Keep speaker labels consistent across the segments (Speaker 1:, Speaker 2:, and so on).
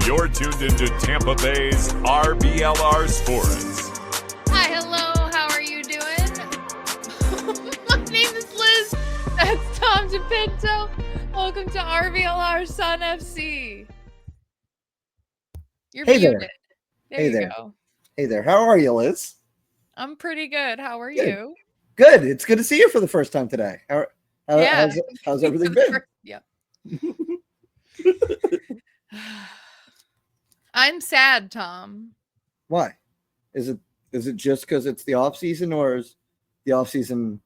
Speaker 1: You're tuned into Tampa Bay's RBLR Sports.
Speaker 2: Hi, hello, how are you doing? My name is Liz. That's Tom DePinto. Welcome to RBLR Sun FC. You're
Speaker 3: Hey
Speaker 2: muted.
Speaker 3: there.
Speaker 2: There
Speaker 3: Hey
Speaker 2: you
Speaker 3: there.
Speaker 2: go.
Speaker 3: Hey there. How are you, Liz?
Speaker 2: I'm pretty good. How are
Speaker 3: Good.
Speaker 2: you?
Speaker 3: Good. It's good to see you for the first time today. How's everything been?
Speaker 2: Yeah. I'm sad, Tom.
Speaker 3: Why? Is it just because it's the off season, or is the off season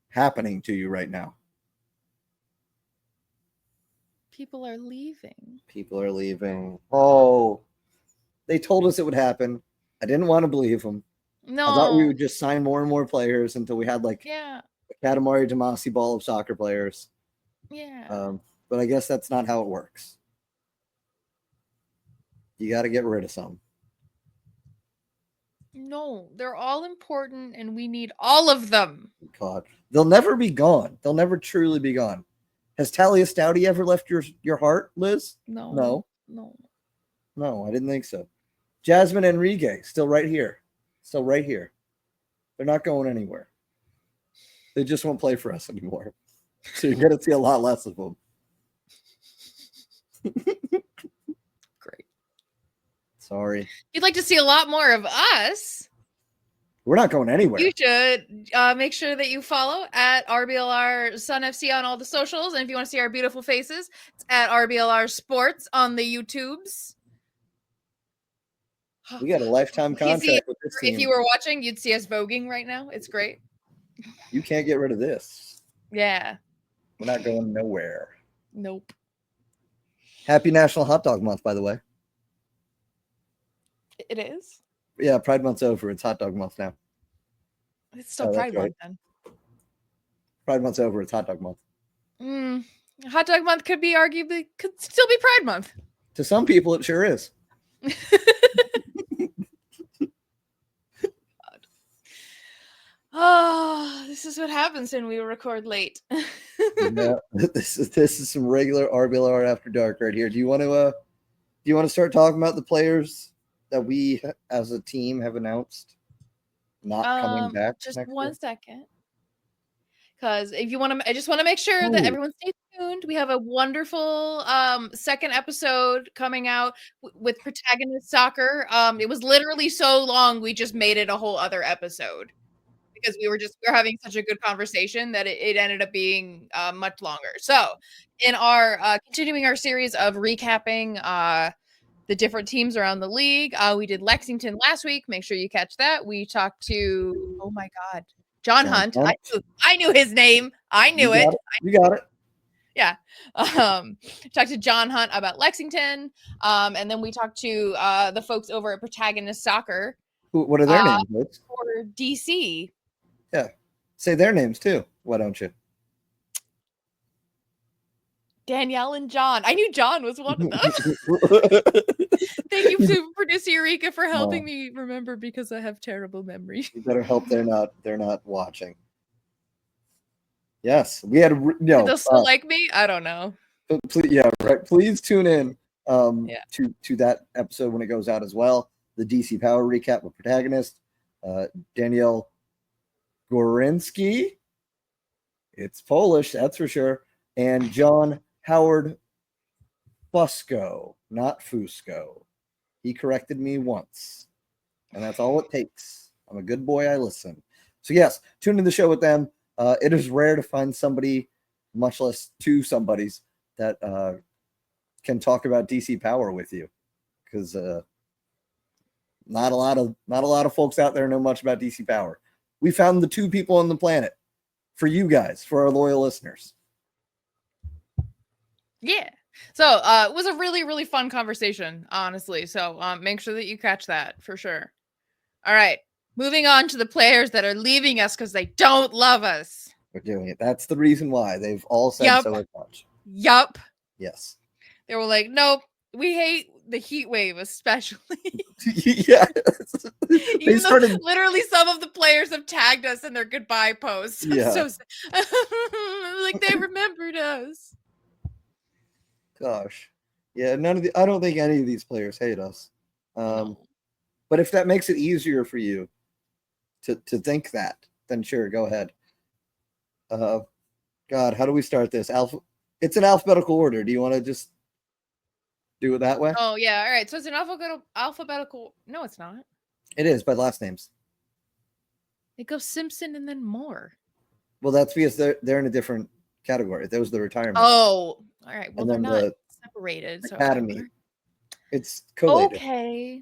Speaker 3: happening to you right now?
Speaker 2: People are leaving.
Speaker 3: People are leaving. Oh, they told us it would happen. I didn't want to believe them.
Speaker 2: No.
Speaker 3: I thought we would just sign more and more players until we had like
Speaker 2: Yeah.
Speaker 3: a Katamari Damacy ball of soccer players.
Speaker 2: Yeah.
Speaker 3: But I guess that's not how it works. You got to get rid of some.
Speaker 2: No, they're all important and we need all of them.
Speaker 3: God, they'll never be gone. They'll never truly be gone. Has Talia Stouty ever left your heart, Liz?
Speaker 2: No.
Speaker 3: No, I didn't think so. Jasmine Enrique, still right here. They're not going anywhere. They just won't play for us anymore. So you're going to see a lot less of them.
Speaker 2: Great.
Speaker 3: Sorry.
Speaker 2: You'd like to see a lot more of us.
Speaker 3: We're not going anywhere.
Speaker 2: You should make sure that you follow at RBLR Sun FC on all the socials. And if you want to see our beautiful faces, it's at RBLR Sports on the YouTubes.
Speaker 3: We got a lifetime contract with this team.
Speaker 2: If you were watching, you'd see us voguing right now. It's great.
Speaker 3: You can't get rid of this.
Speaker 2: Yeah.
Speaker 3: We're not going nowhere.
Speaker 2: Nope.
Speaker 3: Happy National Hot Dog Month, by the way.
Speaker 2: It is?
Speaker 3: Yeah, Pride Month's over. It's Hot Dog Month now.
Speaker 2: It's still Pride Month then.
Speaker 3: Pride Month's over. It's Hot Dog Month.
Speaker 2: Hot Dog Month could still be Pride Month.
Speaker 3: To some people, it sure is.
Speaker 2: Oh, this is what happens when we record late.
Speaker 3: Yeah, this is some regular RBLR After Dark right here. Do you want to start talking about the players that we as a team have announced not coming back?
Speaker 2: Just
Speaker 3: next
Speaker 2: one
Speaker 3: year?
Speaker 2: second. Because if you want to, I just want to make sure that everyone stays tuned. We have a wonderful second episode coming out with Protagonist Soccer. It was literally so long we just made it a whole other episode because we were having such a good conversation that it ended up being much longer. So in our continuing our series of recapping the different teams around the league, we did Lexington last week. Make sure you catch that. We talked to, oh my God, John Hunt. I knew his name. I knew it.
Speaker 3: You got it.
Speaker 2: Yeah. Talked to John Hunt about Lexington. And then we talked to the folks over at Protagonist Soccer.
Speaker 3: What are their names?
Speaker 2: For DC.
Speaker 3: Yeah. Say their names too. Why don't you?
Speaker 2: Danielle and John. I knew John was one of them. Thank you to producer Eureka for helping me remember because I have terrible memory.
Speaker 3: You better hope they're not watching. Yes, we had
Speaker 2: They'll still like me? I don't know.
Speaker 3: Please, yeah, right. Please tune in to that episode when it goes out as well. The DC Power recap with Protagonist, Danielle Gorinski. It's Polish, that's for sure. And John Howard Fusco, not Fusco. He corrected me once, and that's all it takes. I'm a good boy. I listen. So yes, tune in the show with them. It is rare to find somebody, much less two somebodies, that can talk about DC Power with you, because not a lot of folks out there know much about DC Power. We found the two people on the planet for you guys, for our loyal listeners.
Speaker 2: Yeah. So it was a really, really fun conversation, honestly. So make sure that you catch that for sure. All right. Moving on to the players that are leaving us because they don't love us.
Speaker 3: We're doing it. That's the reason why. They've all said so much.
Speaker 2: Yup.
Speaker 3: Yes.
Speaker 2: They were like, nope, we hate the heat wave, especially.
Speaker 3: Yeah.
Speaker 2: Literally some of the players have tagged us in their goodbye posts.
Speaker 3: Yeah.
Speaker 2: So like they remembered us.
Speaker 3: Gosh. Yeah, I don't think any of these players hate us.
Speaker 2: No.
Speaker 3: But if that makes it easier for you to think that, then sure, go ahead. God, how do we start this? It's an alphabetical order. Do you want to just do it that way?
Speaker 2: Oh, yeah. All right. So it's an alphabetical. No, it's not.
Speaker 3: It is by last names.
Speaker 2: It goes Simpson and then Moore.
Speaker 3: Well, that's because they're in a different category. That was the retirement.
Speaker 2: Oh, all right. Well,
Speaker 3: And
Speaker 2: they're
Speaker 3: then
Speaker 2: not
Speaker 3: the
Speaker 2: separated. So
Speaker 3: Academy. It's collated.
Speaker 2: okay.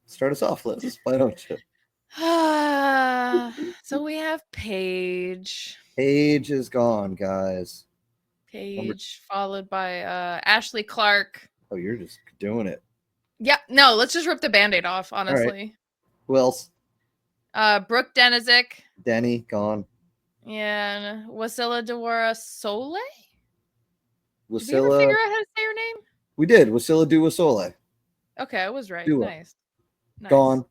Speaker 3: Start us off, Liz. Why don't you?
Speaker 2: So we have Paige.
Speaker 3: Paige is gone, guys.
Speaker 2: Paige, followed by Ashley Clark.
Speaker 3: Oh, you're just doing it.
Speaker 2: Yeah, no, let's just rip the Band-Aid off, honestly.
Speaker 3: Right. Who else?
Speaker 2: Brooke Denizik.
Speaker 3: Denny, gone.
Speaker 2: And Wasila Dewara Sole?
Speaker 3: Wasila.
Speaker 2: Did we ever figure out how to say her name?
Speaker 3: We did. Wasila Duwasole.
Speaker 2: Okay, I was right.
Speaker 3: Dua.
Speaker 2: Nice.
Speaker 3: Gone.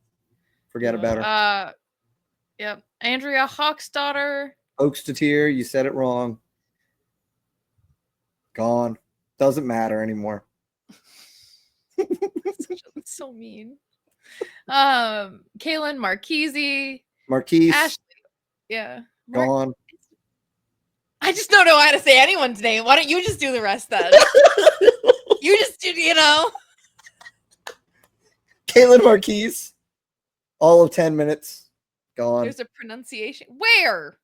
Speaker 3: Forget about her.
Speaker 2: Yep. Andrea Hawksdaughter.
Speaker 3: Oaks to Tier. You said it wrong. Gone. Doesn't matter anymore.
Speaker 2: That's so mean. Kaylin Marquise. Ashley. Yeah.
Speaker 3: Gone.
Speaker 2: I just don't know how to say anyone's name. Why don't you just do the rest then? You just do,
Speaker 3: Caitlin Marquise. All of 10 minutes. Gone.
Speaker 2: There's a pronunciation. Where?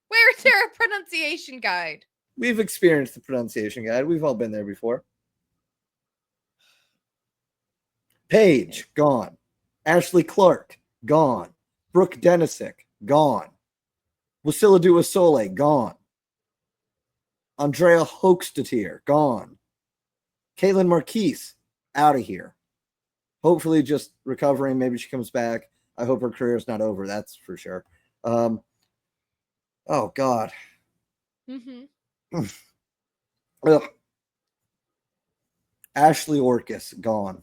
Speaker 2: Where is there a pronunciation guide?
Speaker 3: We've experienced the pronunciation guide. We've all been there before. Paige, gone. Ashley Clark, gone. Brooke Denizik, gone. Wasila Duwasole, gone. Andrea Hochstetier, gone. Caitlin Marquise, out of here. Hopefully just recovering. Maybe she comes back. I hope her career is not over. That's for sure. Oh, God.
Speaker 2: Mm-hmm.
Speaker 3: Ugh. Ashley Orcus, gone.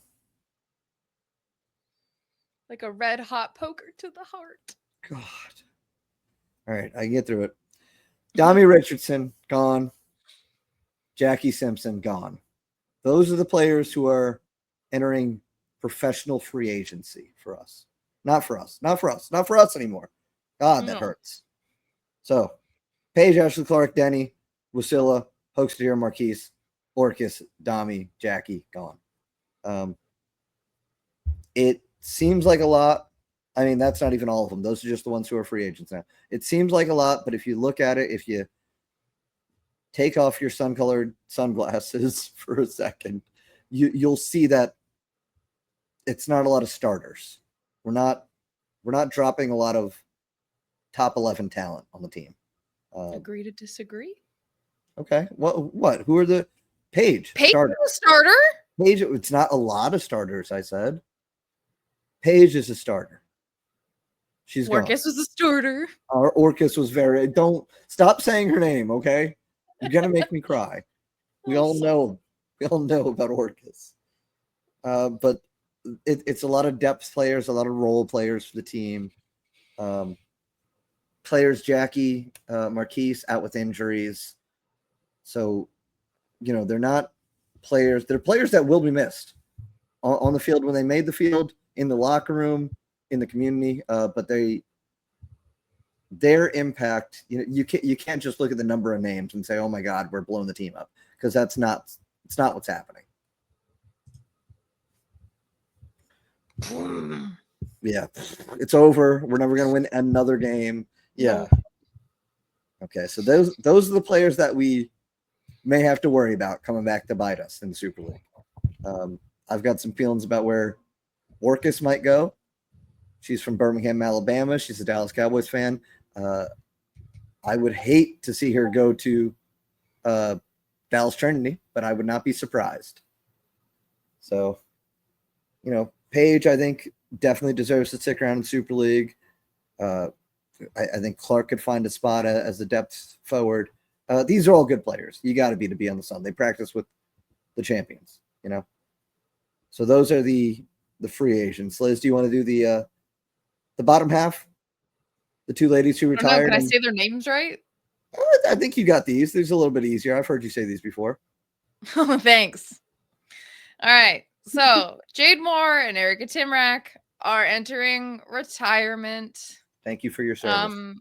Speaker 2: Like a red hot poker to the heart.
Speaker 3: God. All right, I can get through it. Dami Richardson, gone. Jackie Simpson, gone. Those are the players who are entering professional free agency for us. Not for us. Not for us. Not for us anymore. God, that hurts. So, Paige, Ashley Clark, Denny, Wasila, Hochstetier, Marquise, Orcus, Dami, Jackie, gone. It seems like a lot. I mean, that's not even all of them. Those are just the ones who are free agents now. It seems like a lot, but if you look at it, if you take off your sun-colored sunglasses for a second, you'll see that it's not a lot of starters. We're not dropping a lot of top 11 talent on the team.
Speaker 2: Agree to disagree.
Speaker 3: Okay. What? Who are the Paige?
Speaker 2: Paige
Speaker 3: starter.
Speaker 2: is a starter?
Speaker 3: Paige, it's not a lot of starters, I said. Paige is a starter. She's
Speaker 2: Orcus was a starter.
Speaker 3: Our Orcus was don't stop saying her name, okay? You're gonna make me cry. We all know about Orcus. But it's a lot of depth players, a lot of role players for the team. Players Jackie Marquise out with injuries. So, they're not players. They're players that will be missed on the field when they made the field, in the locker room, in the community. But their impact, you can't just look at the number of names and say, "Oh my God, we're blowing the team up," because it's not what's happening. Yeah, it's over. We're never going to win another game. Yeah. Okay, so those are the players that we may have to worry about coming back to bite us in the Super League. I've got some feelings about where Orcus might go. She's from Birmingham, Alabama. She's a Dallas Cowboys fan. I would hate to see her go to Dallas Trinity, but I would not be surprised. So, Paige, I think, definitely deserves to stick around in Super League. I think Clark could find a spot as the depth forward. These are all good players. You got to be on the Sun. They practice with the champions, So those are the free agents. Liz, do you want to do the bottom half? The two ladies who retired.
Speaker 2: Can I say their names right?
Speaker 3: I think you got these. These are a little bit easier. I've heard you say these before.
Speaker 2: Oh, thanks. All right. So Jade Moore and Erica Timrak are entering retirement.
Speaker 3: Thank you for your service.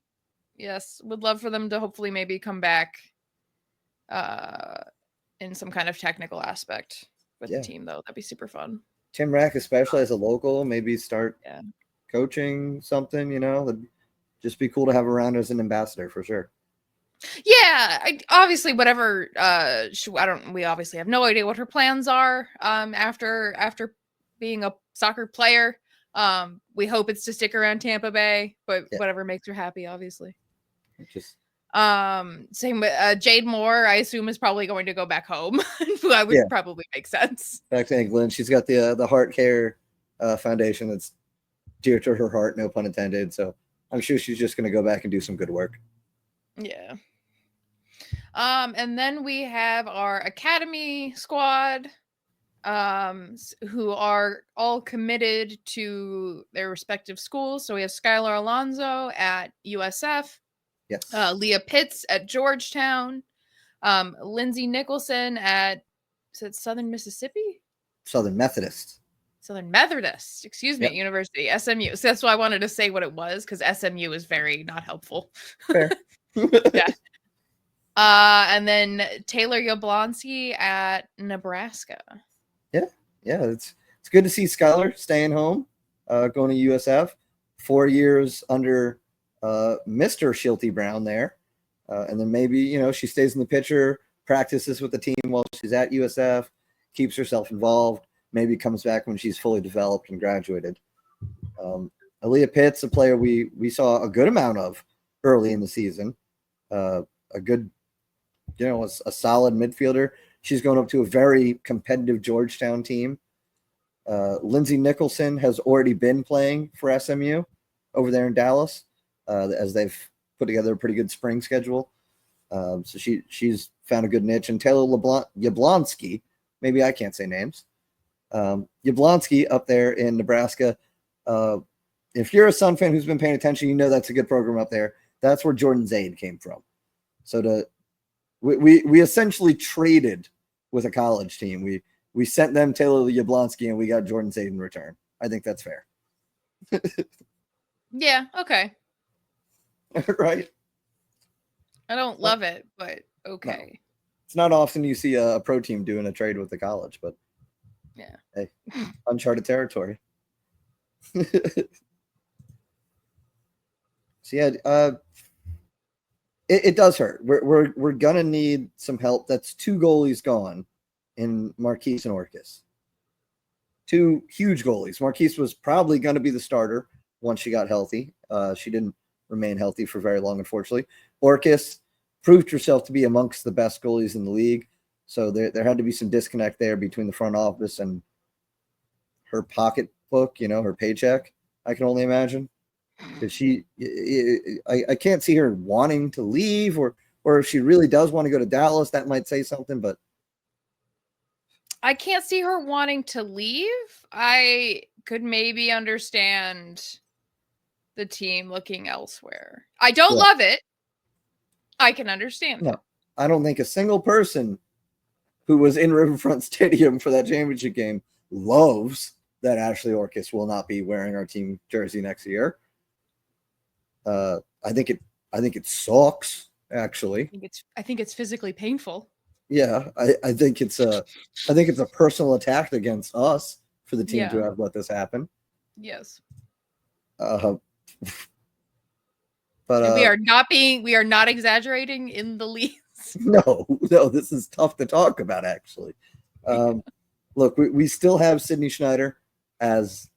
Speaker 2: Yes, would love for them to hopefully maybe come back in some kind of technical aspect with the team, though. That'd be super fun.
Speaker 3: Tim Rack, especially as a local, maybe start coaching something, that'd just be cool to have around as an ambassador for sure.
Speaker 2: Yeah, obviously whatever we obviously have no idea what her plans are after being a soccer player. We hope it's to stick around Tampa Bay, but whatever makes her happy, obviously. Same with Jade Moore, I assume, is probably going to go back home. That would probably make sense.
Speaker 3: Back to England. She's got the Heart Care Foundation that's dear to her heart, no pun intended. So I'm sure she's just going to go back and do some good work.
Speaker 2: Yeah. And then we have our academy squad, who are all committed to their respective schools. So we have Skylar Alonso at USF.
Speaker 3: Yes.
Speaker 2: Leah Pitts at Georgetown. Lindsay Nicholson at Southern Mississippi?
Speaker 3: Southern Methodist,
Speaker 2: excuse me, University, SMU. So that's why I wanted to say what it was, because SMU is very not helpful.
Speaker 3: Fair.
Speaker 2: Yeah. And then Taylor Yablonsky at Nebraska.
Speaker 3: Yeah. It's good to see Skylar staying home, going to USF. 4 years under Mr. Shilty Brown there. And then maybe, she stays in the picture, practices with the team while she's at USF, keeps herself involved, maybe comes back when she's fully developed and graduated. Aaliyah Pitts, a player we saw a good amount of early in the season, a good, a solid midfielder. She's going up to a very competitive Georgetown team. Lindsay Nicholson has already been playing for SMU over there in Dallas, as they've put together a pretty good spring schedule. So she's found a good niche. And Taylor Yablonsky, maybe I can't say names. Yablonsky up there in Nebraska. If you're a Sun fan who's been paying attention, that's a good program up there. That's where Jordan Zaid came from. So we essentially traded with a college team. We sent them Taylor Yablonsky and we got Jordan Zaid in return. I think that's fair.
Speaker 2: Yeah. Okay.
Speaker 3: Right.
Speaker 2: I don't love it, but okay.
Speaker 3: No. It's not often you see a pro team doing a trade with the college, but
Speaker 2: yeah.
Speaker 3: Hey, uncharted territory. So yeah, it does hurt. We're gonna need some help. That's 2 goalies gone in Marquise and Orcus. 2 huge goalies. Marquise was probably going to be the starter once she got healthy. She didn't remain healthy for very long, unfortunately. Orcus proved herself to be amongst the best goalies in the league. So there had to be some disconnect there between the front office and her pocketbook, her paycheck, I can only imagine. Because I can't see her wanting to leave, or if she really does want to go to Dallas, that might say something, but
Speaker 2: I can't see her wanting to leave. I could maybe understand the team looking elsewhere. I don't love it. I can understand it.
Speaker 3: I don't think a single person who was in Riverfront Stadium for that championship game loves that Ashley Orcus will not be wearing our team jersey next year. I think it sucks, actually.
Speaker 2: I think it's physically painful.
Speaker 3: Yeah, I think it's a personal attack against us for the team to have let this happen.
Speaker 2: Yes.
Speaker 3: But
Speaker 2: we are not exaggerating in the least.
Speaker 3: No, this is tough to talk about, actually. Look, we still have Sydney Schneider as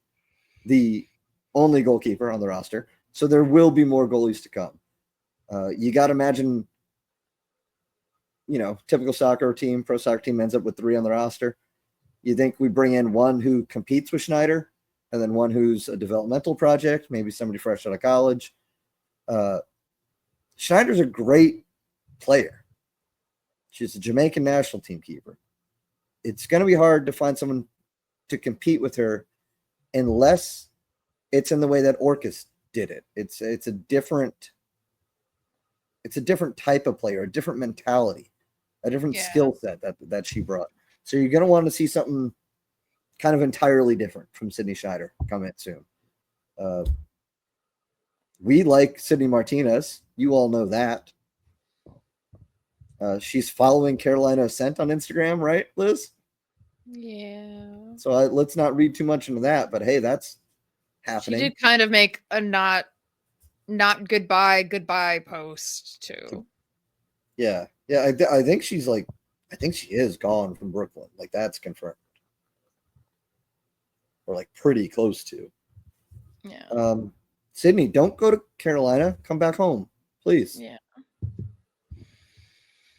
Speaker 3: the only goalkeeper on the roster, so there will be more goalies to come. You got to imagine, typical soccer team, pro soccer team ends up with 3 on the roster. You think we bring in one who competes with Schneider, and then one who's a developmental project, maybe somebody fresh out of college. Schneider's a great player. She's a Jamaican national team keeper. It's going to be hard to find someone to compete with her unless it's in the way that Orcus did it. It's a different it's a different type of player, a different mentality, a different skill set that she brought. So you're going to want to see something kind of entirely different from Sydney Schneider coming soon. We like Sydney Martinez. You all know that. She's following Carolina Ascent on Instagram, right, Liz?
Speaker 2: Yeah.
Speaker 3: So let's not read too much into that, but hey, that's happening.
Speaker 2: She did kind of make a not goodbye post too.
Speaker 3: Yeah. I think she is gone from Brooklyn. Like, that's confirmed, or like pretty close to.
Speaker 2: Yeah.
Speaker 3: Sydney, don't go to Carolina. Come back home, please.
Speaker 2: Yeah.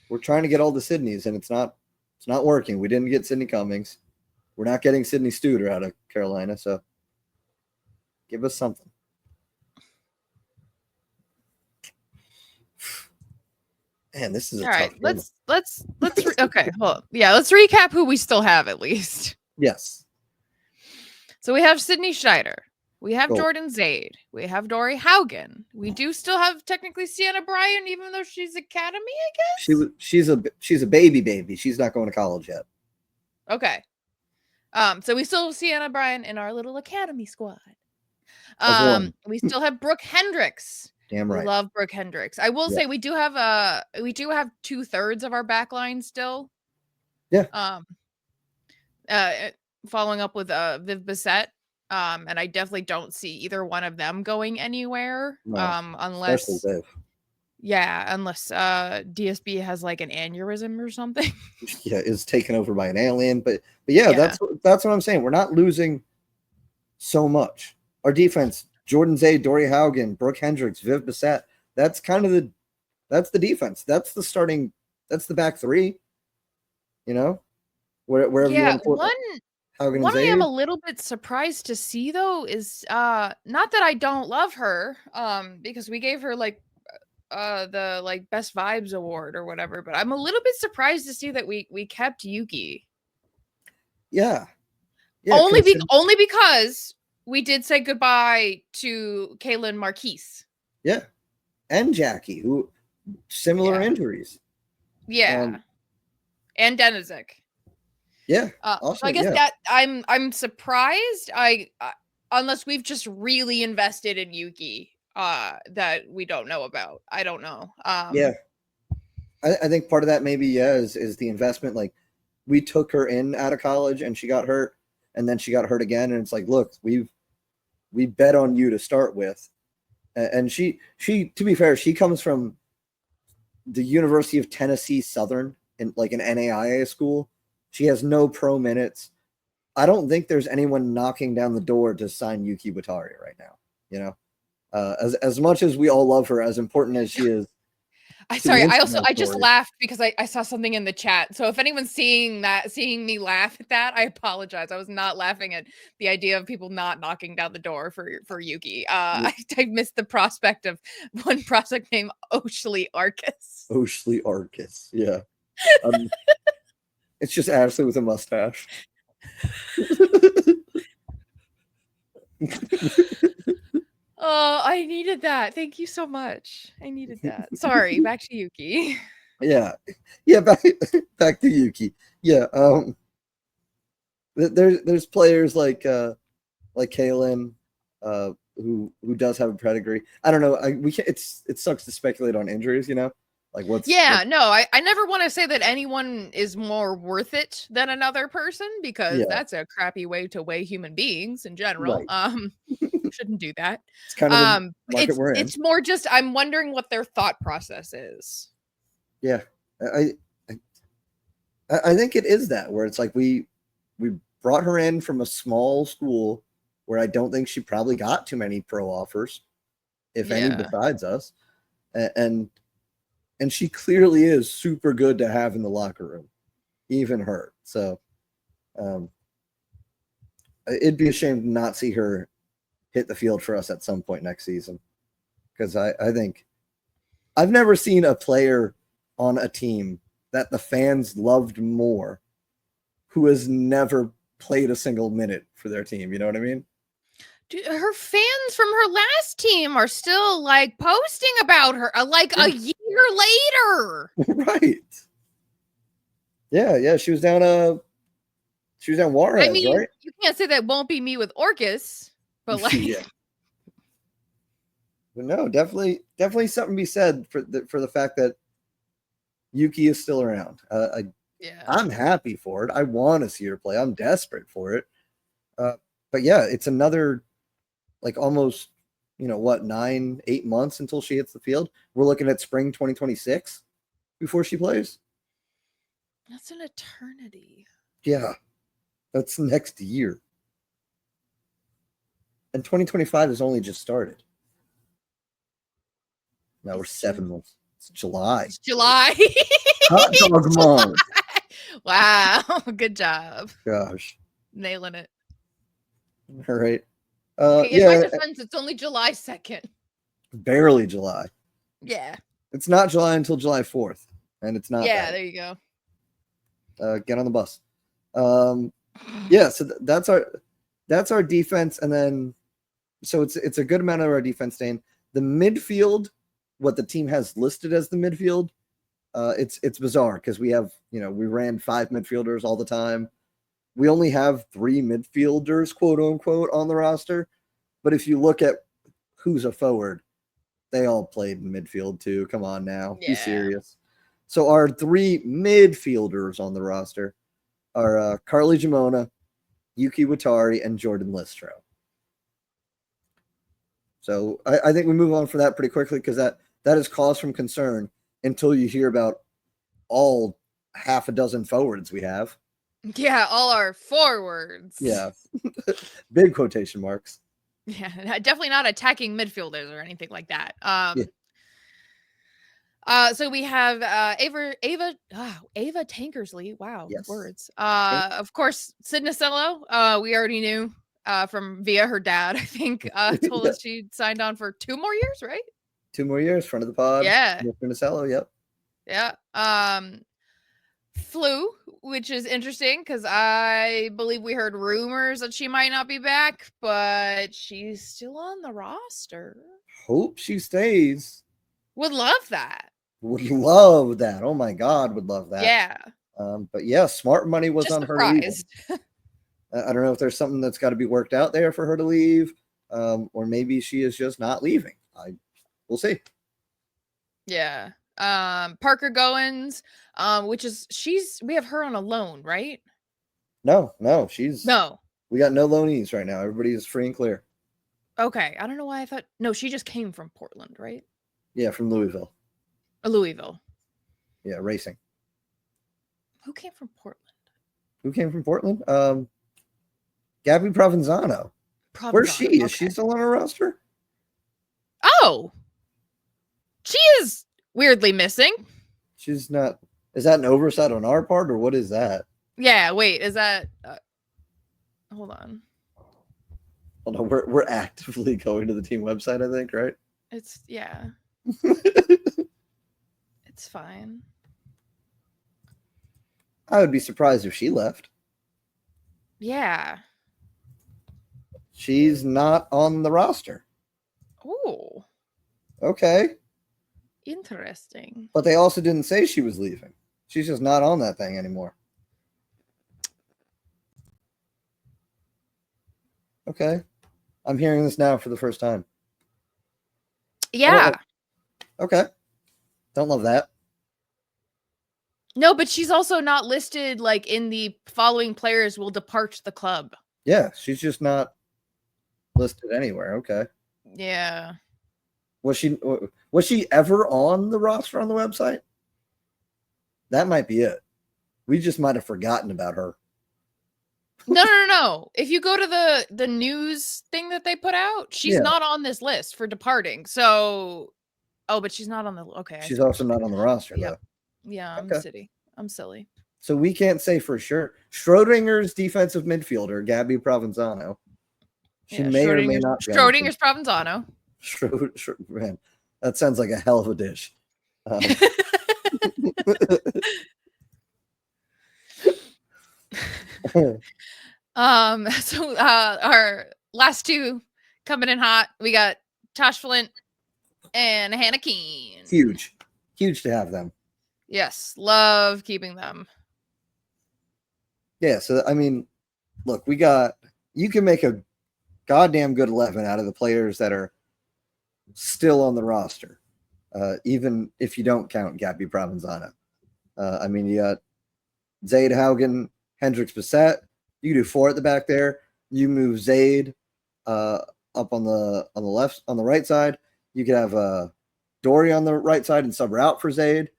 Speaker 3: We're trying to get all the Sydneys, and it's not working. We didn't get Sydney Cummings. We're not getting Sydney Studer out of Carolina, so give us something. Man, this is a
Speaker 2: all right.
Speaker 3: tough
Speaker 2: Let's okay. Hold on. Yeah, let's recap who we still have at least.
Speaker 3: Yes.
Speaker 2: So we have Sydney Schneider. We have
Speaker 3: Cool.
Speaker 2: Jordan Zade. We have Dory Haugen. We do still have technically Sienna Bryan, even though she's academy, I guess.
Speaker 3: She's a baby. She's not going to college yet.
Speaker 2: Okay. So we still have Sienna Bryan in our little academy squad. We still have Brooke Hendricks.
Speaker 3: Damn right.
Speaker 2: We love Brooke Hendricks. I will say we do have 2/3 of our backline still.
Speaker 3: Yeah.
Speaker 2: Following up with Viv Bissett. And I definitely don't see either one of them going anywhere.
Speaker 3: No,
Speaker 2: unless
Speaker 3: Viv.
Speaker 2: Yeah, unless DSB has like an aneurysm or something.
Speaker 3: Yeah, is taken over by an alien. But yeah, that's what I'm saying. We're not losing so much. Our defense, Jordan Zay, Dory Haugen, Brooke Hendricks, Viv Bissett, that's kind of the defense. That's the back three. You know? Wherever you want to put Haugen
Speaker 2: One
Speaker 3: and
Speaker 2: I am
Speaker 3: Zay.
Speaker 2: a little bit surprised to see though is not that I don't love her, because we gave her like the like best vibes award or whatever, but I'm a little bit surprised to see that we kept Yuki.
Speaker 3: Yeah.
Speaker 2: Only because we did say goodbye to Kaylin Marquise.
Speaker 3: Yeah. And Jackie, who similar injuries.
Speaker 2: Yeah. And Denizik.
Speaker 3: Yeah.
Speaker 2: So I guess that I'm surprised. Unless we've just really invested in Yuki that we don't know about. I don't know.
Speaker 3: Yeah. I think part of that maybe is the investment. Like, we took her in out of college and she got hurt, and then she got hurt again, and it's like, look, we bet on you to start with. And she to be fair, she comes from the University of Tennessee Southern, in like an NAIA school. She has no pro minutes. I don't think there's anyone knocking down the door to sign Yuki Watari right now. You know, as much as we all love her, as important as she is.
Speaker 2: I just laughed because I saw something in the chat. So if anyone's seeing me laugh at that, I apologize. I was not laughing at the idea of people not knocking down the door for Yuki. I missed the prospect of one prospect named Oshley Arcus.
Speaker 3: Oshley Arcus, yeah. It's just Ashley with a mustache.
Speaker 2: Oh, I needed that. Thank you so much. I needed that. Sorry, back to Yuki.
Speaker 3: Yeah, back to Yuki. Yeah, there's players like Kaylin, who does have a pedigree. I don't know. It sucks to speculate on injuries. You know, like
Speaker 2: I never want to say that anyone is more worth it than another person, because that's a crappy way to weigh human beings in general.
Speaker 3: Right.
Speaker 2: Shouldn't do that.
Speaker 3: It's kind of the market we're in.
Speaker 2: It's more just I'm wondering what their thought process is.
Speaker 3: Yeah, I think it is that, where it's like we brought her in from a small school where I don't think she probably got too many pro offers, if any, besides us, and she clearly is super good to have in the locker room, even her. So it'd be a shame to not see her hit the field for us at some point next season, because I think I've never seen a player on a team that the fans loved more who has never played a single minute for their team. You know what I mean?
Speaker 2: her fans from her last team are still like posting about her like a year later.
Speaker 3: Right. Yeah. She was down Juarez,
Speaker 2: I mean,
Speaker 3: right?
Speaker 2: you can't say that won't be me with Orcus, but like,
Speaker 3: Yeah. But no, definitely something to be said for the fact that Yuki is still around. I'm happy for it. I want to see her play. I'm desperate for it. But yeah, it's another like almost 9-8 months until she hits the field. We're looking at spring 2026 before she plays.
Speaker 2: That's an eternity.
Speaker 3: Yeah, that's next year. And 2025 has only just started. Now we're 7 months. It's July. Hot dog month.
Speaker 2: Wow. Good job.
Speaker 3: Gosh.
Speaker 2: Nailing it.
Speaker 3: All right.
Speaker 2: In my defense, it's only July 2nd.
Speaker 3: Barely July.
Speaker 2: Yeah.
Speaker 3: It's not July until July 4th. And it's not.
Speaker 2: Yeah, there you
Speaker 3: go. Get on the bus. Yeah, so that's our defense. And then so it's a good amount of our defense staying. The midfield, what the team has listed as the midfield, it's bizarre because we have, we ran 5 midfielders all the time. We only have 3 midfielders, quote unquote, on the roster. But if you look at who's a forward, they all played in midfield too. Come on now. Yeah. Be serious. So our 3 midfielders on the roster are Carly Jamona, Yuki Watari, and Jordan Listro. So I think we move on from that pretty quickly because that is cause from concern until you hear about all half a dozen forwards we have.
Speaker 2: Yeah, all our forwards.
Speaker 3: Yeah. Big quotation marks.
Speaker 2: Yeah, definitely not attacking midfielders or anything like that. So we have Ava Tankersley. Wow, yes. Words. Of course, Sid Nacello. We already knew from via her dad, I think, told us she signed on for 2 more years, right?
Speaker 3: 2 more years, front of the pod.
Speaker 2: Yeah.
Speaker 3: Mr. Nacello, yep.
Speaker 2: Yeah. Flu, which is interesting because I believe we heard rumors that she might not be back, but she's still on the roster.
Speaker 3: Hope she stays.
Speaker 2: Would love that.
Speaker 3: Would love that. Oh my God, would love that.
Speaker 2: Yeah.
Speaker 3: But yeah, smart money was
Speaker 2: just
Speaker 3: on her to leave. I don't know if there's something that's got to be worked out there for her to leave, or maybe she is just not leaving. We'll see.
Speaker 2: Yeah. Parker Goins, which is we have her on a loan, right?
Speaker 3: No. We got no loanees right now. Everybody is free and clear.
Speaker 2: Okay. I don't know why I thought she just came from Portland, right?
Speaker 3: Yeah, from Louisville.
Speaker 2: Louisville.
Speaker 3: Yeah, racing.
Speaker 2: Who came from
Speaker 3: Portland? Gabby Provenzano. Where's she? Okay. Is she still on our roster?
Speaker 2: Oh. She is weirdly missing.
Speaker 3: She's not. Is that an oversight on our part, or what is that?
Speaker 2: Yeah, wait. Is that? Hold on.
Speaker 3: Hold on. We're actively going to the team website, I think, right?
Speaker 2: It's It's fine.
Speaker 3: I would be surprised if she left.
Speaker 2: Yeah.
Speaker 3: She's not on the roster.
Speaker 2: Oh.
Speaker 3: Okay.
Speaker 2: Interesting.
Speaker 3: But they also didn't say she was leaving. She's just not on that thing anymore. Okay. I'm hearing this now for the first time.
Speaker 2: Yeah.
Speaker 3: Okay. Don't love that.
Speaker 2: No, but she's also not listed like in the following players will depart the club.
Speaker 3: Yeah, she's just not listed anywhere. Okay.
Speaker 2: Yeah.
Speaker 3: Was she ever on the roster on the website? That might be it. We just might have forgotten about her.
Speaker 2: No. If you go to the news thing that they put out, she's not on this list for departing. So, but she's not on the. Okay.
Speaker 3: She's also not on the roster, though.
Speaker 2: Yeah, I'm silly. So
Speaker 3: we can't say for sure. Schrodinger's defensive midfielder, Gabby Provenzano. She may or may not.
Speaker 2: Schrodinger's Provenzano.
Speaker 3: Man, that sounds like a hell of a dish.
Speaker 2: So our last 2 coming in hot. We got Tosh Flint and Hannah Keene.
Speaker 3: Huge to have them.
Speaker 2: Yes, love keeping them.
Speaker 3: Yeah, so I mean, look, you can make a goddamn good 11 out of the players that are still on the roster, even if you don't count Gabby Provenzano. I mean, you got Zaid Haugen, Hendricks Bissett. You can do 4 at the back there. You move Zaid up on the left, on the right side. You could have Dory on the right side and sub her out for Zaid.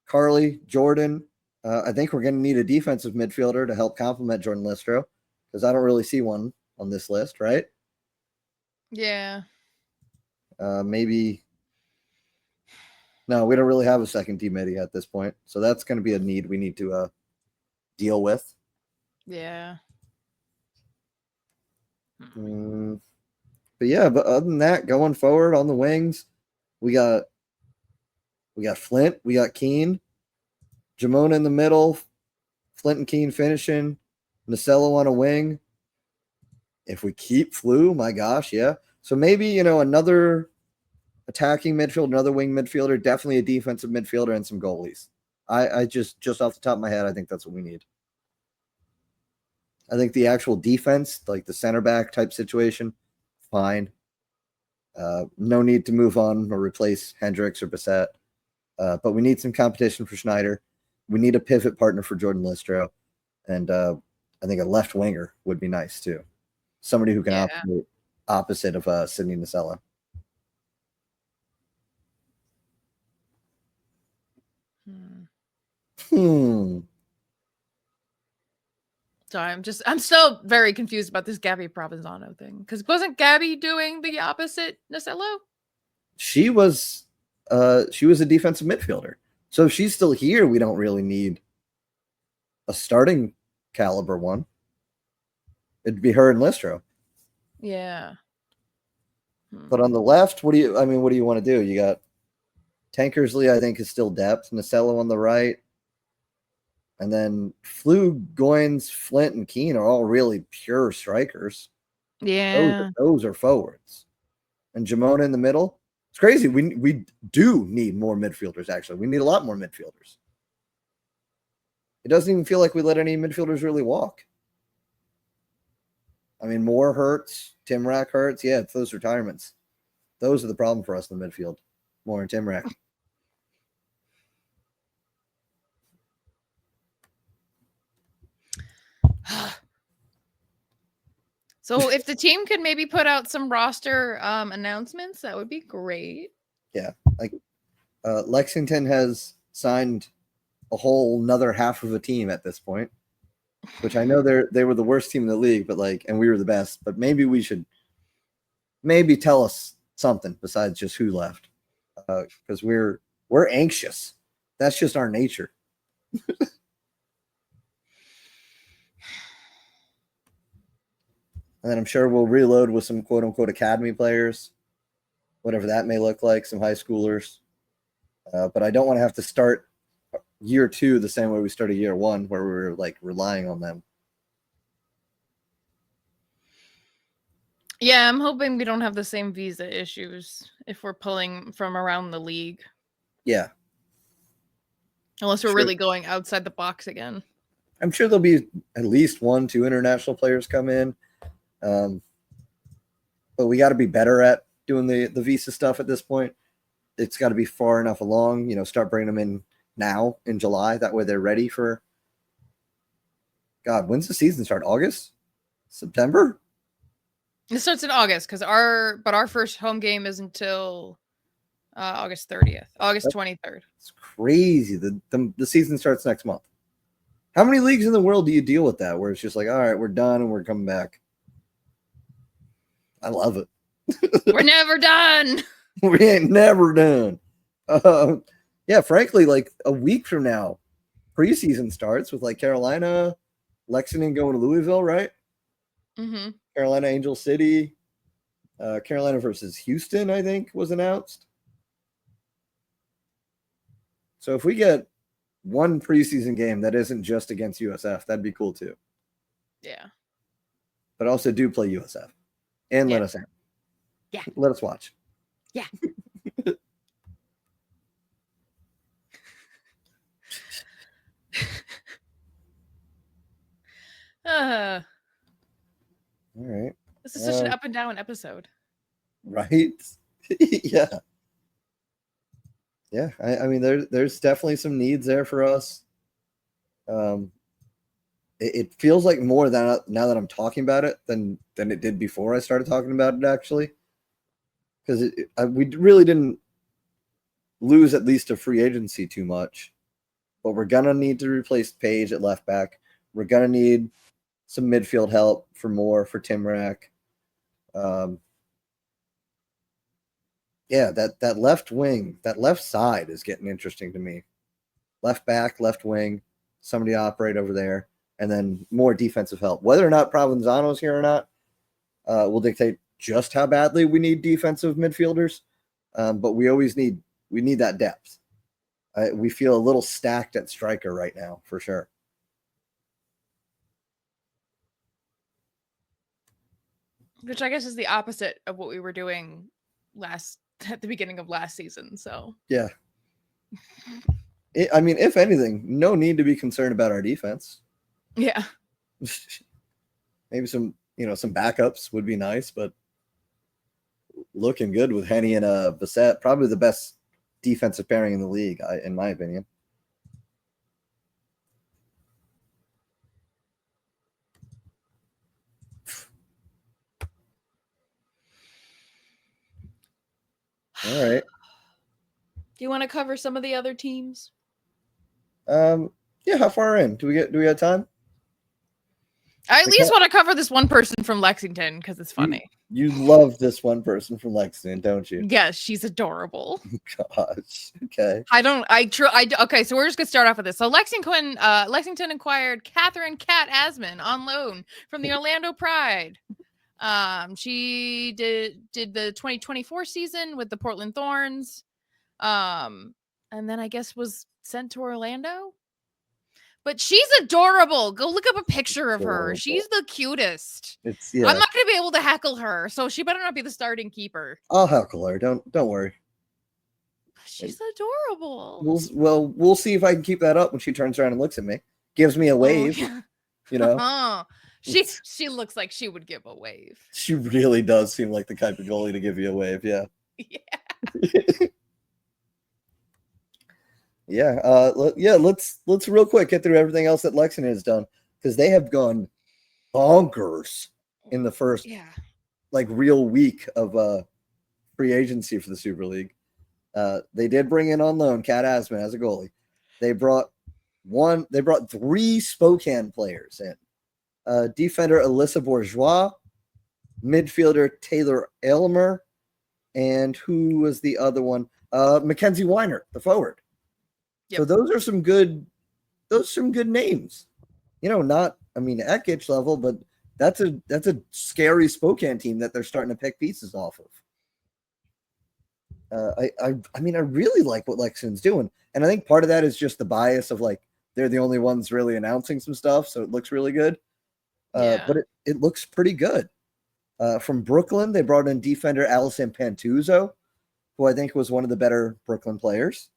Speaker 3: Carly, Jordan. I think we're going to need a defensive midfielder to help complement Jordan Listro, because I don't really see one on this list, right?
Speaker 2: Yeah.
Speaker 3: Maybe. No, we don't really have a second team midi at this point. So that's going to be a need we need to deal with.
Speaker 2: Yeah.
Speaker 3: But other than that, going forward on the wings, we got Flint, we got Keene, Jamona in the middle, Flint and Keene finishing, Nacello on a wing. If we keep Flu, my gosh, yeah. So maybe, another attacking midfield, another wing midfielder, definitely a defensive midfielder, and some goalies. I just off the top of my head, I think that's what we need. I think the actual defense, like the center back type situation, fine. No need to move on or replace Hendricks or Bissett. But we need some competition for Schneider. We need a pivot partner for Jordan Listro. And I think a left winger would be nice too. Somebody who can operate opposite of Sydney Nacello.
Speaker 2: Sorry, I'm still very confused about this Gabby Provenzano thing. Because wasn't Gabby doing the opposite Nacello?
Speaker 3: She was a defensive midfielder. So if she's still here, we don't really need a starting caliber one. It'd be her and Listro.
Speaker 2: Yeah.
Speaker 3: But on the left, what do you want to do? You got Tankersley, I think, is still depth. Nacello on the right. And then Flu, Goins, Flint, and Keene are all really pure strikers.
Speaker 2: Yeah.
Speaker 3: Those are forwards. And Jamona in the middle. It's crazy. We do need more midfielders, actually. We need a lot more midfielders. It doesn't even feel like we let any midfielders really walk. I mean, Moore hurts. Timrak hurts. Yeah, it's those retirements. Those are the problem for us in the midfield. Moore and Timrak.
Speaker 2: So if the team could maybe put out some roster announcements, that would be great.
Speaker 3: Yeah, like Lexington has signed a whole another half of a team at this point, which I know they were the worst team in the league, but and we were the best. But maybe we should tell us something besides just who left, because we're anxious. That's just our nature. And then I'm sure we'll reload with some quote-unquote academy players, whatever that may look like, some high schoolers. But I don't want to have to start year 2 the same way we started year 1, where we were relying on them.
Speaker 2: Yeah, I'm hoping we don't have the same visa issues if we're pulling from around the league.
Speaker 3: Yeah.
Speaker 2: Unless we're really going outside the box again.
Speaker 3: I'm sure there'll be at least 1-2 international players come in. But we got to be better at doing the visa stuff at this point. It's got to be far enough along, start bringing them in now in July. That way they're ready for, God, when's the season start? August? September?
Speaker 2: It starts in August because our first home game is until August 30th, August 23rd.
Speaker 3: It's crazy. The season starts next month. How many leagues in the world do you deal with that where it's just like, all right, we're done and we're coming back? I love it.
Speaker 2: We're never done.
Speaker 3: We ain't never done. Yeah, frankly, a week from now, preseason starts with Carolina, Lexington going to Louisville, right?
Speaker 2: Mm-hmm.
Speaker 3: Carolina, Angel City, Carolina versus Houston, I think, was announced. So if we get one preseason game that isn't just against USF, that'd be cool too.
Speaker 2: Yeah.
Speaker 3: But also do play USF. and let us in.
Speaker 2: Yeah.
Speaker 3: Let us watch.
Speaker 2: Yeah.
Speaker 3: All right.
Speaker 2: This is such an up and down episode.
Speaker 3: Right? Yeah. Yeah. I mean, there's definitely some needs there for us. It feels like more than now that I'm talking about it than it did before I started talking about it, actually. Because we really didn't lose at least to free agency too much. But we're going to need to replace Page at left back. We're going to need some midfield help for Timrak. Yeah, that left wing, that left side is getting interesting to me. Left back, left wing, somebody operate over there, and then more defensive help. Whether or not Provenzano's here or not will dictate just how badly we need defensive midfielders. But we need that depth. We feel a little stacked at striker right now, for sure.
Speaker 2: Which I guess is the opposite of what we were doing at the beginning of last season. So
Speaker 3: yeah, I mean, if anything, no need to be concerned about our defense.
Speaker 2: Yeah,
Speaker 3: maybe some backups would be nice, but looking good with Henny and Bissett, probably the best defensive pairing in the league, in my opinion. All right.
Speaker 2: Do you want to cover some of the other teams?
Speaker 3: Yeah. How far in? Do we have time?
Speaker 2: I at least want to cover this one person from Lexington because it's funny.
Speaker 3: You love this one person from Lexington, don't you?
Speaker 2: Yes, she's adorable.
Speaker 3: Gosh. Okay.
Speaker 2: Okay, so we're just gonna start off with this. So Lexington acquired Catherine Cat Asman on loan from the Orlando Pride. She did the 2024 season with the Portland Thorns. And then I guess was sent to Orlando. But she's adorable. Go look up a picture of her. She's the cutest. I'm not going to be able to heckle her, so she better not be the starting keeper.
Speaker 3: I'll heckle her. Don't worry.
Speaker 2: She's adorable.
Speaker 3: We'll see if I can keep that up when she turns around and looks at me. Gives me a wave.
Speaker 2: Yeah.
Speaker 3: You know?
Speaker 2: She looks like she would give a wave.
Speaker 3: She really does seem like the type of goalie to give you a wave, yeah. Yeah. Let's real quick get through everything else that Lexington has done, because they have gone bonkers in the first real week of free agency for the Super League. They did bring in on loan Cat Asman as a goalie. They brought 3 Spokane players in. Defender Alyssa Bourgeois, midfielder Taylor Elmer, and who was the other one? Mackenzie Weiner, the forward. Yep. So those are some good names. Not Ekich level, but that's a scary Spokane team that they're starting to pick pieces off of. I really like what Lexington's doing, and I think part of that is just the bias of they're the only ones really announcing some stuff, so it looks really good. But it looks pretty good. From Brooklyn, they brought in defender Allison Pantuzzo, who I think was one of the better Brooklyn players.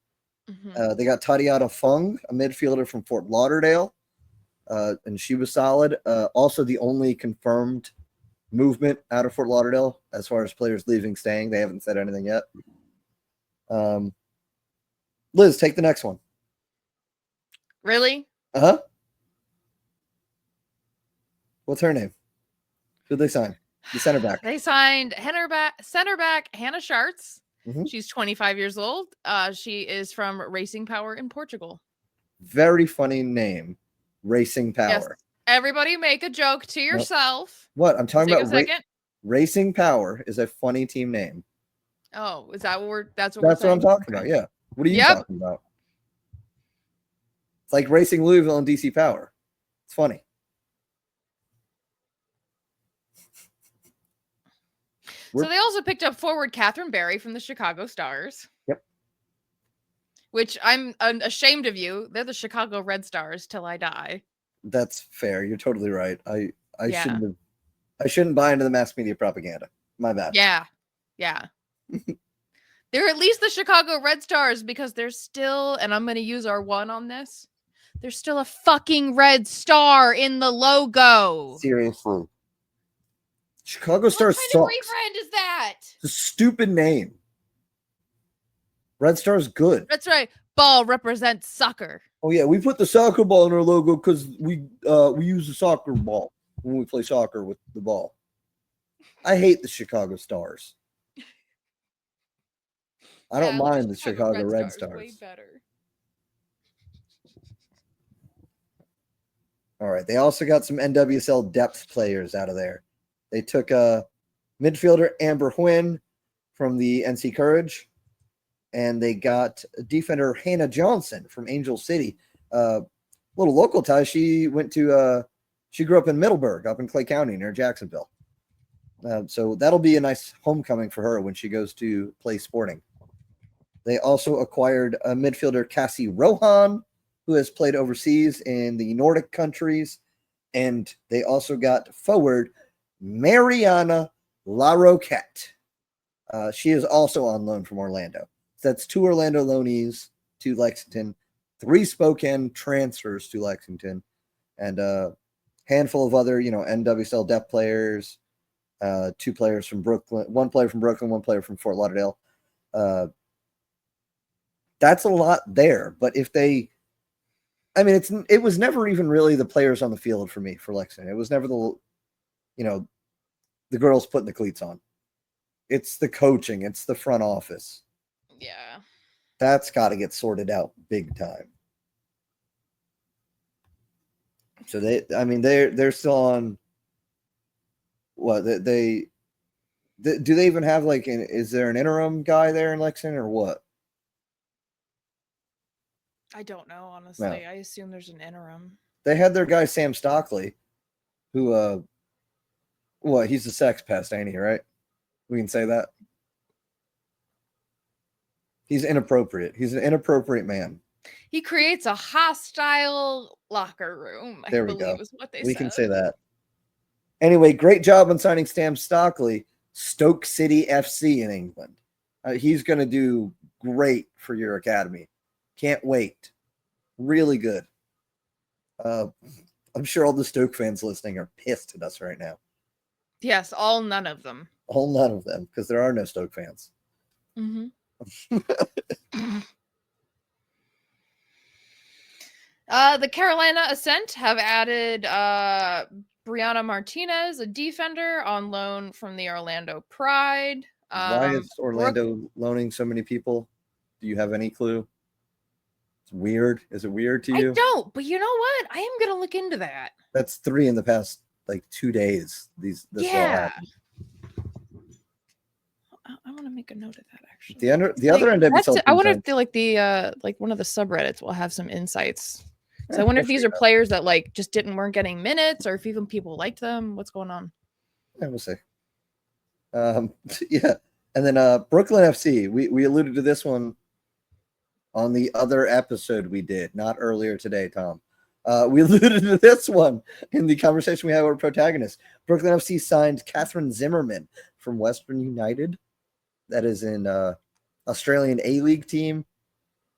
Speaker 3: Mm-hmm. They got Tatiana Fung, a midfielder from Fort Lauderdale, and she was solid. Also, the only confirmed movement out of Fort Lauderdale as far as players leaving, staying. They haven't said anything yet. Liz, take the next one.
Speaker 2: Really?
Speaker 3: Uh-huh. What's her name? Who'd they sign? The center back.
Speaker 2: They signed center back Hannah Schartz.
Speaker 3: Mm-hmm.
Speaker 2: She's 25 years old. She is from Racing Power in Portugal.
Speaker 3: Very funny name. Racing Power. Yes.
Speaker 2: Everybody make a joke to yourself.
Speaker 3: What? I'm talking about Racing Power is a funny team name.
Speaker 2: Oh, is that what that's
Speaker 3: what I'm talking about. Yeah. What are you talking about? It's like Racing Louisville and DC Power. It's funny.
Speaker 2: So they also picked up forward Catherine Berry from the Chicago Stars.
Speaker 3: Yep.
Speaker 2: Which I'm ashamed of you. They're the Chicago Red Stars till I die.
Speaker 3: That's fair. You're totally right. I I shouldn't buy into the mass media propaganda. My bad.
Speaker 2: Yeah. They're at least the Chicago Red Stars because they're still, and I'm going to use our one on this, there's still a fucking red star in the logo.
Speaker 3: Seriously. Chicago Stars sucks.
Speaker 2: What kind of rebrand is that?
Speaker 3: It's a stupid name. Red Star's good.
Speaker 2: That's right. Ball represents soccer.
Speaker 3: Oh yeah, we put the soccer ball in our logo because we use the soccer ball when we play soccer with the ball. I hate the Chicago Stars. I don't mind the Chicago Red Stars.
Speaker 2: Way better.
Speaker 3: All right. They also got some NWSL depth players out of there. They took midfielder Amber Huynh from the NC Courage, and they got defender Hannah Johnson from Angel City. Little local tie. She grew up in Middleburg, up in Clay County near Jacksonville. So that'll be a nice homecoming for her when she goes to play Sporting. They also acquired a midfielder, Cassie Rohan, who has played overseas in the Nordic countries. And they also got forward Mariana LaRoquette. She is also on loan from Orlando. So that's 2 Orlando loanees to Lexington, 3 Spokane transfers to Lexington, and a handful of other, NWSL depth players, 2 players from Brooklyn, 1 player from Brooklyn, 1 player from Fort Lauderdale. That's a lot there. But if it was never even really the players on the field for me for Lexington. It was never the girls putting the cleats on. It's the coaching. It's the front office.
Speaker 2: Yeah.
Speaker 3: That's got to get sorted out big time. So they're still on what do they even have is there an interim guy there in Lexington or what?
Speaker 2: I don't know, honestly.
Speaker 3: No.
Speaker 2: I assume there's an interim.
Speaker 3: They had their guy Sam Stockley, who he's a sex pest, ain't he, right? We can say that. He's inappropriate. He's an inappropriate man.
Speaker 2: He creates a hostile locker room, I believe is what they said.
Speaker 3: We can say that. Anyway, great job on signing Sam Stockley, Stoke City FC in England. He's going to do great for your academy. Can't wait. Really good. I'm sure all the Stoke fans listening are pissed at us right now.
Speaker 2: Yes, all none of them.
Speaker 3: All none of them, because there are no Stoke fans.
Speaker 2: Mm-hmm. The Carolina Ascent have added Brianna Martinez, a defender, on loan from the Orlando Pride.
Speaker 3: Why is Orlando loaning so many people? Do you have any clue? It's weird. Is it weird to you?
Speaker 2: I don't, but you know what? I am going to look into that.
Speaker 3: That's 3 in the past 2 days. This
Speaker 2: yeah. I want to make a note of that actually.
Speaker 3: The other NWSL.
Speaker 2: I wonder if the one of the subreddits will have some insights. So I wonder if these are players that just weren't getting minutes, or if even people liked them. What's going on?
Speaker 3: Yeah, we'll see. Yeah, and then Brooklyn FC. We alluded to this one on the other episode we did, not earlier today, Tom. We alluded to this one in the conversation we had with our protagonist. Brooklyn FC signed Catherine Zimmerman from Western United. That is in Australian A-League team.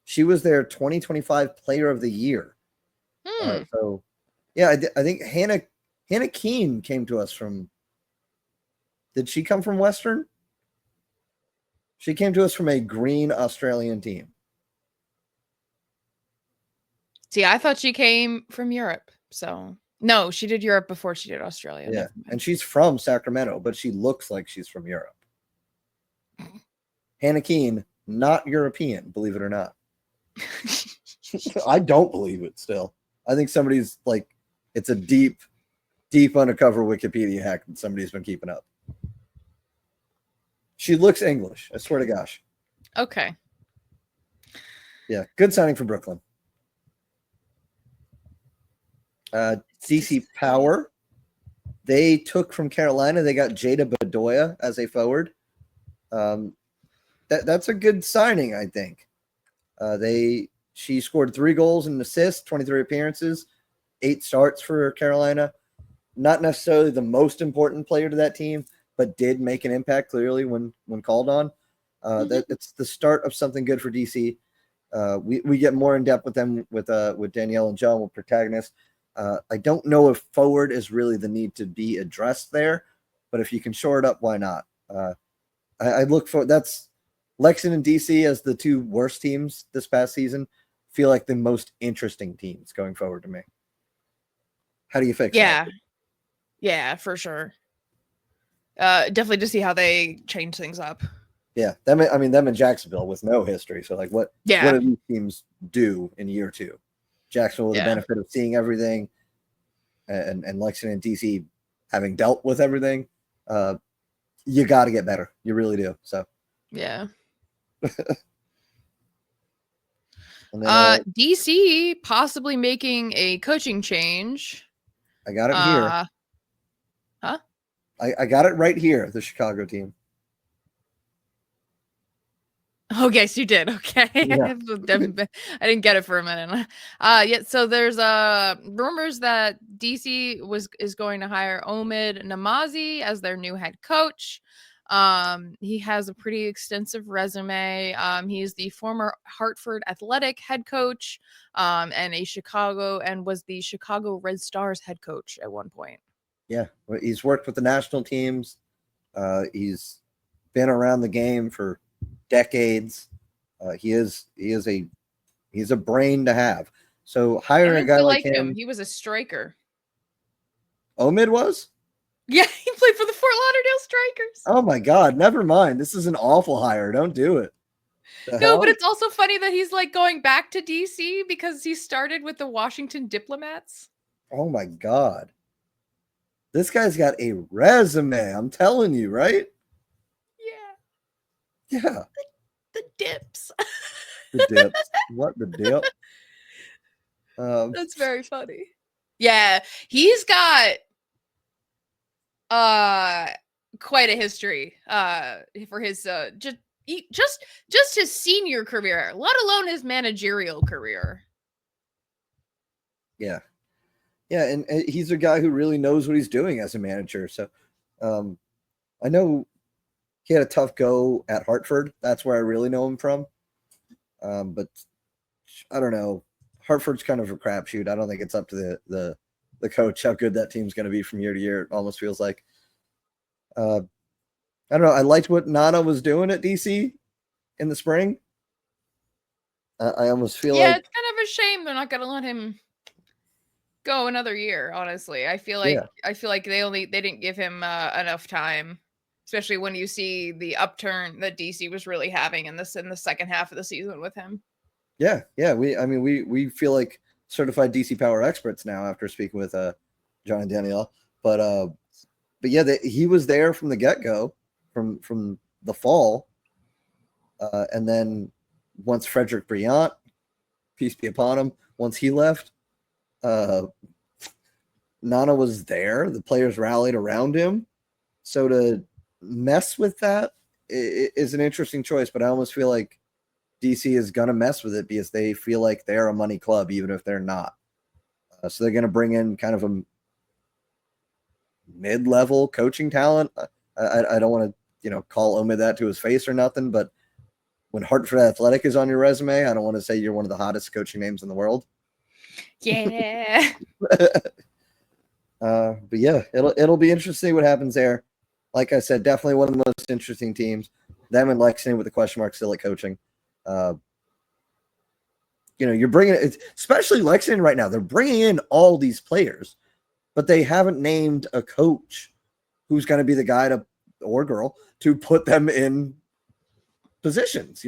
Speaker 3: She was their 2025 Player of the Year. So, yeah, I think Hannah Keane came to us from. Did she come from Western? She came to us from a green Australian team.
Speaker 2: See, I thought she came from Europe. So, no, she did Europe before she did Australia.
Speaker 3: Yeah, and she's from Sacramento, but she looks like she's from Europe. Hannah Keane, not European, believe it or not. I don't believe it still. I think somebody's it's a deep undercover Wikipedia hack that somebody's been keeping up. She looks English, I swear to gosh.
Speaker 2: Okay.
Speaker 3: Yeah, good signing for Brooklyn. DC Power. They took from Carolina. They got Jada Bedoya as a forward. That's a good signing, I think. She scored 3 goals and assists, 23 appearances, 8 starts for Carolina. not necessarily the most important player to that team, but did make an impact clearly when called on. That it's the start of something good for DC. We get more in depth with them with Danielle and John with protagonists. I don't know if forward is really the need to be addressed there, but if you can shore it up, why not? I look for that's Lexington and DC as the two worst teams this past season. Feel like the most interesting teams going forward to me. How do you fix that?
Speaker 2: Yeah, for sure. Definitely to see how they change things up.
Speaker 3: Yeah, them in Jacksonville with no history. So, like, what do these teams do in year 2? Jacksonville with the benefit of seeing everything, and Lexington and DC having dealt with everything. You got to get better. You really do. So,
Speaker 2: yeah.
Speaker 3: And then,
Speaker 2: DC possibly making a coaching change.
Speaker 3: I got it here.
Speaker 2: Huh?
Speaker 3: I got it right here. The Chicago team.
Speaker 2: Oh, yes, you did. Okay.
Speaker 3: Yeah.
Speaker 2: I didn't get it for a minute. So there's rumors that DC is going to hire Omid Namazi as their new head coach. He has a pretty extensive resume. He's the former Hartford Athletic head coach, and was the Chicago Red Stars head coach at one point.
Speaker 3: Yeah, he's worked with the national teams. He's been around the game for decades. He's a brain to have. So hiring a guy like him.
Speaker 2: He was a striker.
Speaker 3: Omid was?
Speaker 2: Yeah, he played for the Fort Lauderdale Strikers.
Speaker 3: Oh my God, never mind. This is an awful hire. Don't do it.
Speaker 2: No, but it's also funny that he's like going back to DC because he started with the Washington Diplomats.
Speaker 3: Oh my God. This guy's got a resume. I'm telling you, right? Yeah.
Speaker 2: The dips.
Speaker 3: The dips. What the dip?
Speaker 2: That's very funny. Yeah, he's got quite a history for his just his senior career, let alone his managerial career.
Speaker 3: Yeah, and he's a guy who really knows what he's doing as a manager. So I know he had a tough go at Hartford. That's where I really know him from. But I don't know. Hartford's kind of a crapshoot. I don't think it's up to the coach how good that team's going to be from year to year. It almost feels like. I don't know. I liked what Nana was doing at DC in the spring. I almost feel like
Speaker 2: it's kind of a shame they're not going to let him go another year. Honestly, I feel like they didn't give him enough time. Especially when you see the upturn that DC was really having in the second half of the season with him.
Speaker 3: Yeah. We feel like certified DC power experts now after speaking with John and Danielle. But yeah, he was there from the get-go, from the fall, and then once Frederick Briant, peace be upon him, once he left, Nana was there. The players rallied around him. So to mess with that is an interesting choice, but I almost feel like DC is going to mess with it because they feel like they're a money club, even if they're not. So they're going to bring in kind of a mid-level coaching talent. I don't want to, call Omid that to his face or nothing, but when Hartford Athletic is on your resume, I don't want to say you're one of the hottest coaching names in the world.
Speaker 2: Yeah.
Speaker 3: But yeah, it'll be interesting what happens there. Like I said, definitely one of the most interesting teams. Them and Lexington with the question mark still at coaching. You're bringing it, especially Lexington right now. They're bringing in all these players, but they haven't named a coach who's going to be the guy or girl to put them in positions.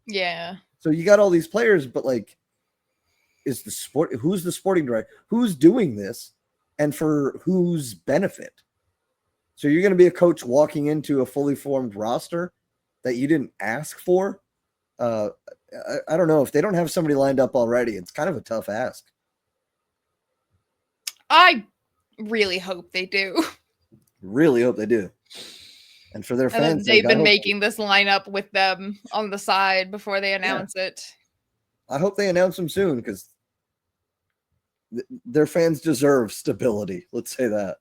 Speaker 2: Yeah.
Speaker 3: So you got all these players, but like, who's the sporting director? Who's doing this, and for whose benefit? So you're going to be a coach walking into a fully formed roster that you didn't ask for. I don't know if they don't have somebody lined up already. It's kind of a tough ask.
Speaker 2: I really hope they do.
Speaker 3: Really hope they do. And for their fans,
Speaker 2: they've been making this lineup with them on the side before they announce it.
Speaker 3: I hope they announce them soon because their fans deserve stability. Let's say that.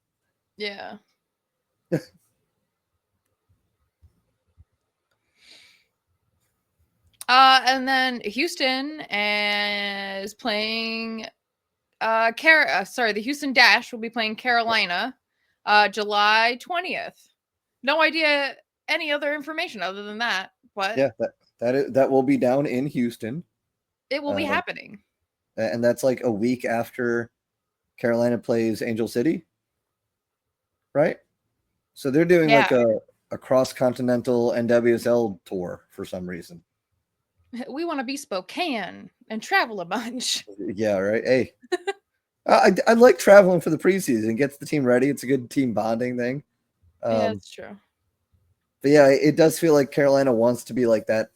Speaker 2: Yeah. And then Houston is playing the Houston Dash will be playing Carolina July 20th. No idea any other information other than that, but
Speaker 3: yeah, that will be down in Houston.
Speaker 2: It will be happening.
Speaker 3: And that's like a week after Carolina plays Angel City, right? So they're doing like a cross-continental NWSL tour for some reason.
Speaker 2: We want to be Spokane and travel a bunch.
Speaker 3: Yeah, right. Hey, I like traveling for the preseason. It gets the team ready. It's a good team bonding thing.
Speaker 2: Yeah, that's true.
Speaker 3: But yeah, it does feel like Carolina wants to be like that,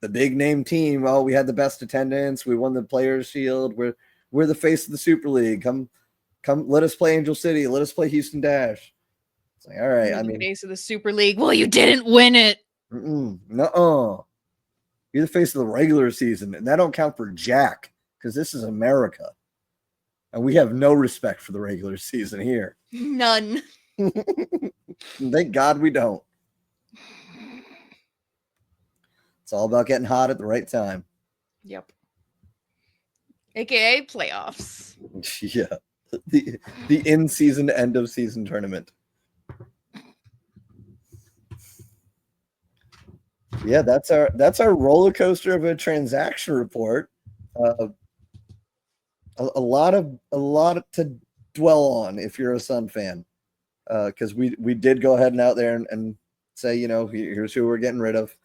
Speaker 3: the big name team. Oh, we had the best attendance. We won the Players' Shield. We're the face of the Super League. Come, let us play Angel City. Let us play Houston Dash. It's like, all right.
Speaker 2: You're the face of the Super League. Well, you didn't win it.
Speaker 3: No. You're the face of the regular season, and that don't count for jack because this is America, and we have no respect for the regular season here.
Speaker 2: None.
Speaker 3: Thank God we don't. It's all about getting hot at the right time.
Speaker 2: Yep. AKA playoffs.
Speaker 3: Yeah. The in-season, end-of-season tournament. Yeah, that's our roller coaster of a transaction report. A lot to dwell on if you're a Sun fan, because we did go ahead and out there and say, here's who we're getting rid of.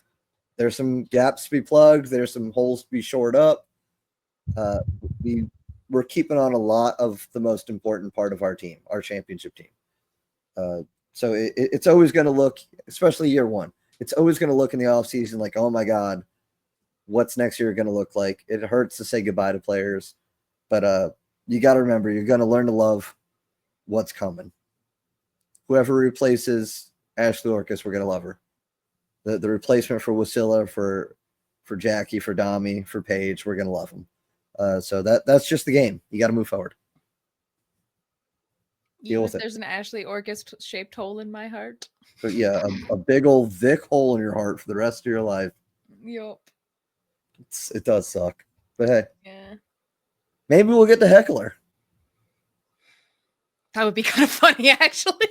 Speaker 3: There's some gaps to be plugged. There's some holes to be shored up. We're keeping on a lot of the most important part of our team, our championship team. So it's always going to look, especially year one, it's always going to look in the offseason like, oh my God, what's next year going to look like? It hurts to say goodbye to players, but you got to remember, you're going to learn to love what's coming. Whoever replaces Ashley Orcus, we're going to love her. The replacement for Wasilla, for Jackie, for Dami, for Paige, we're going to love them. So that's just the game. You got to move forward. Deal with it. There's
Speaker 2: an Ashley Orcus shaped hole in my heart.
Speaker 3: But yeah, a big old Vic hole in your heart for the rest of your life.
Speaker 2: Yep.
Speaker 3: It does suck. But hey.
Speaker 2: Yeah.
Speaker 3: Maybe we'll get the heckler.
Speaker 2: That would be kind of funny, actually.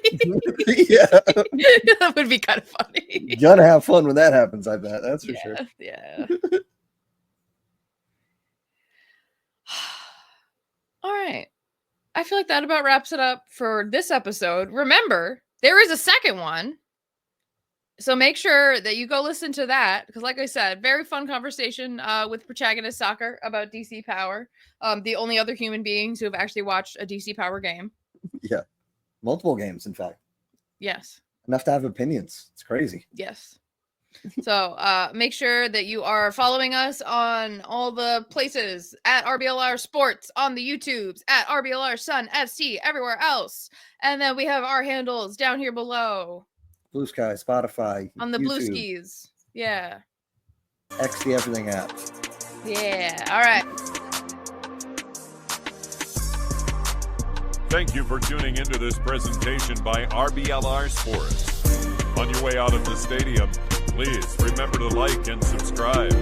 Speaker 3: Yeah.
Speaker 2: That would be kind of funny.
Speaker 3: You gotta have fun when that happens, I bet. That's for sure.
Speaker 2: Yeah. All right. I feel like that about wraps it up for this episode. Remember, there is a second one. So make sure that you go listen to that. Because like I said, very fun conversation with Protagonist Soccer about DC Power. The only other human beings who have actually watched a DC Power game.
Speaker 3: Yeah. Multiple games, in fact.
Speaker 2: Yes.
Speaker 3: Enough to have opinions. It's crazy.
Speaker 2: Yes. So make sure that you are following us on all the places at RBLR Sports, on the YouTubes, at RBLR Sun FC, everywhere else. And then we have our handles down here below.
Speaker 3: Blue Sky, Spotify,
Speaker 2: on the
Speaker 3: YouTube.
Speaker 2: Blue Skis. Yeah.
Speaker 3: XD Everything app.
Speaker 2: Yeah. All right.
Speaker 1: Thank you for tuning into this presentation by RBLR Sports. On your way out of the stadium, please remember to like and subscribe.